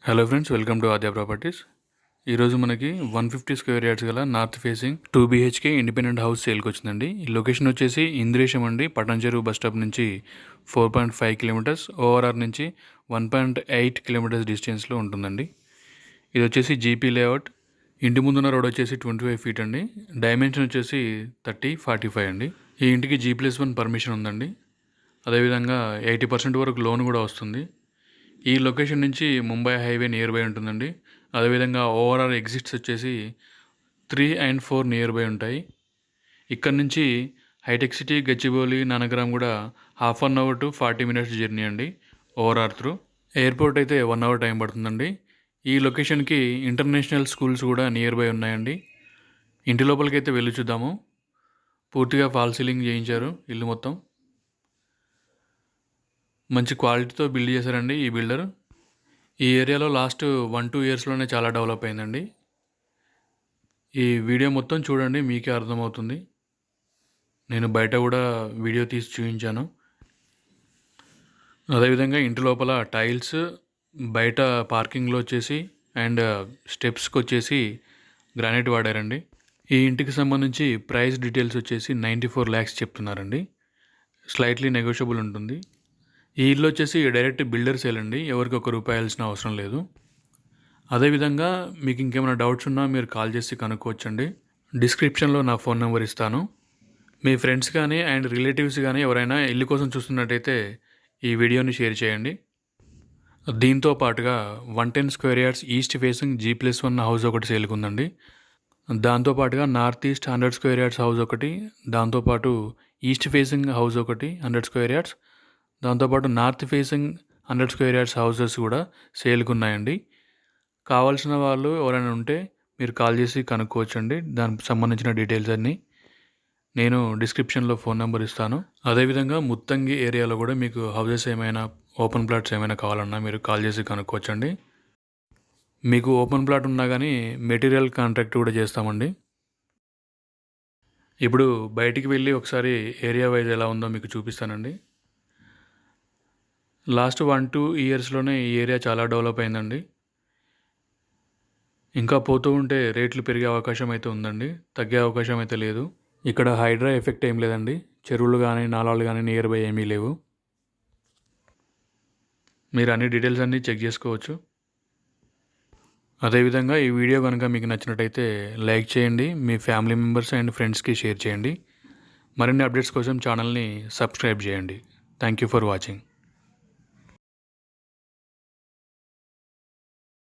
Hello friends, welcome to Aadya properties. ఈరోజు మనకి 150 square yards గల north facing 2 BHK independent house సేల్కి వచ్చిందండి. ఈ లొకేషన్ వచ్చేసి ఇంద్రేశం అండి. పట్టణచెరు బస్ స్టాప్ నుంచి 4.5 కిలోమీటర్స్, ఓఆర్ఆర్ నుంచి 1.8 కిలోమీటర్స్ డిస్టెన్స్లో ఉంటుందండి. ఇది వచ్చేసి జీపీ లేఅవుట్. ఇంటి ముందున్న రోడ్ వచ్చేసి 25 ఫీట్ అండి. డైమెన్షన్ వచ్చేసి 30/45 అండి. ఈ ఇంటికి G+1 పర్మిషన్ ఉందండి. అదేవిధంగా 80% వరకు లోన్ కూడా వస్తుంది. ఈ లొకేషన్ నుంచి ముంబై హైవే నియర్ బై ఉంటుందండి. అదేవిధంగా ఓవరాల్ ఎగ్జిట్స్ వచ్చేసి 3 and 4 నియర్ బై ఉంటాయి. ఇక్కడ నుంచి హైటెక్ సిటీ, గచ్చిబౌలి, నానగ్రామ్ కూడా 1/2 అవర్ to 40 minutes జర్నీ అండి ఓవరాల్ త్రూ. ఎయిర్పోర్ట్ అయితే 1 అవర్ టైం పడుతుందండి. ఈ లొకేషన్కి ఇంటర్నేషనల్ స్కూల్స్ కూడా నియర్ బై ఉన్నాయండి. ఇంటి లోపలికి అయితే వెళ్ళి చూద్దాము. పూర్తిగా ఫాల్ సీలింగ్ చేయించారు ఇల్లు మొత్తం. మంచి క్వాలిటీతో బిల్డ్ చేశారండి ఈ బిల్డర్. ఈ ఏరియాలో లాస్ట్ 1-2 ఇయర్స్లోనే చాలా డెవలప్ అయిందండి. ఈ వీడియో మొత్తం చూడండి, మీకే అర్థమవుతుంది. నేను బయట కూడా వీడియో తీసి చూపించాను. అదేవిధంగా ఇంటి లోపల టైల్స్, బయట పార్కింగ్లో వచ్చేసి అండ్ స్టెప్స్కి వచ్చేసి గ్రానైట్ వాడారండి. ఈ ఇంటికి సంబంధించి ప్రైస్ డీటెయిల్స్ వచ్చేసి 94 lakhs చెప్తున్నారండి. స్లైట్లీ నెగోషియబుల్ ఉంటుంది. ఈ ఇల్లు వచ్చేసి డైరెక్ట్ బిల్డర్ సేల్ అండి. ఎవరికి ₹1 వేయాల్సిన అవసరం లేదు. అదేవిధంగా మీకు ఇంకేమైనా డౌట్స్ ఉన్నా మీరు కాల్ చేసి కనుక్కోవచ్చండి. డిస్క్రిప్షన్లో నా ఫోన్ నెంబర్ ఇస్తాను. మీ ఫ్రెండ్స్ కానీ అండ్ రిలేటివ్స్ కానీ ఎవరైనా ఇల్లు కోసం చూస్తున్నట్టయితే ఈ వీడియోని షేర్ చేయండి. దీంతో పాటుగా 110 square yards east facing G+1 house ఒకటి సేల్కి ఉందండి. దాంతోపాటుగా north east 100 square yards house ఒకటి, దాంతోపాటు ఈస్ట్ ఫేసింగ్ హౌస్ ఒకటి 100 స్క్వేర్ యార్డ్స్, దాంతోపాటు north facing 100 square yards houses కూడా సేల్కి ఉన్నాయండి. కావాల్సిన వాళ్ళు ఎవరైనా ఉంటే మీరు కాల్ చేసి కనుక్కోవచ్చండి. దానికి సంబంధించిన డీటెయిల్స్ అన్నీ నేను డిస్క్రిప్షన్లో ఫోన్ నెంబర్ ఇస్తాను. అదేవిధంగా ముత్తంగి ఏరియాలో కూడా మీకు హౌసెస్ ఏమైనా, ఓపెన్ ప్లాట్స్ ఏమైనా కావాలన్నా మీరు కాల్ చేసి కనుక్కోవచ్చండి. మీకు ఓపెన్ ప్లాట్ ఉన్నా కానీ మెటీరియల్ కాంట్రాక్ట్ కూడా చేస్తామండి. ఇప్పుడు బయటికి వెళ్ళి ఒకసారి ఏరియా వైజ్ ఎలా ఉందో మీకు చూపిస్తానండి. లాస్ట్ 1-2 ఇయర్స్లోనే ఈ ఏరియా చాలా డెవలప్ అయిందండి. ఇంకా పోతూ ఉంటే రేట్లు పెరిగే అవకాశం అయితే ఉందండి, తగ్గే అవకాశం అయితే లేదు. ఇక్కడ హైడ్రా ఎఫెక్ట్ ఏం లేదండి. చెరువులు కానీ నాలాలు కానీ నియర్ బై ఏమీ లేవు. మీరు అన్ని డీటెయిల్స్ అన్నీ చెక్ చేసుకోవచ్చు. అదేవిధంగా ఈ వీడియో కనుక మీకు నచ్చినట్టయితే లైక్ చేయండి, మీ ఫ్యామిలీ మెంబర్స్ అండ్ ఫ్రెండ్స్కి షేర్ చేయండి. మరిన్ని అప్డేట్స్ కోసం ఛానల్ని సబ్స్క్రైబ్ చేయండి. Thank you for watching.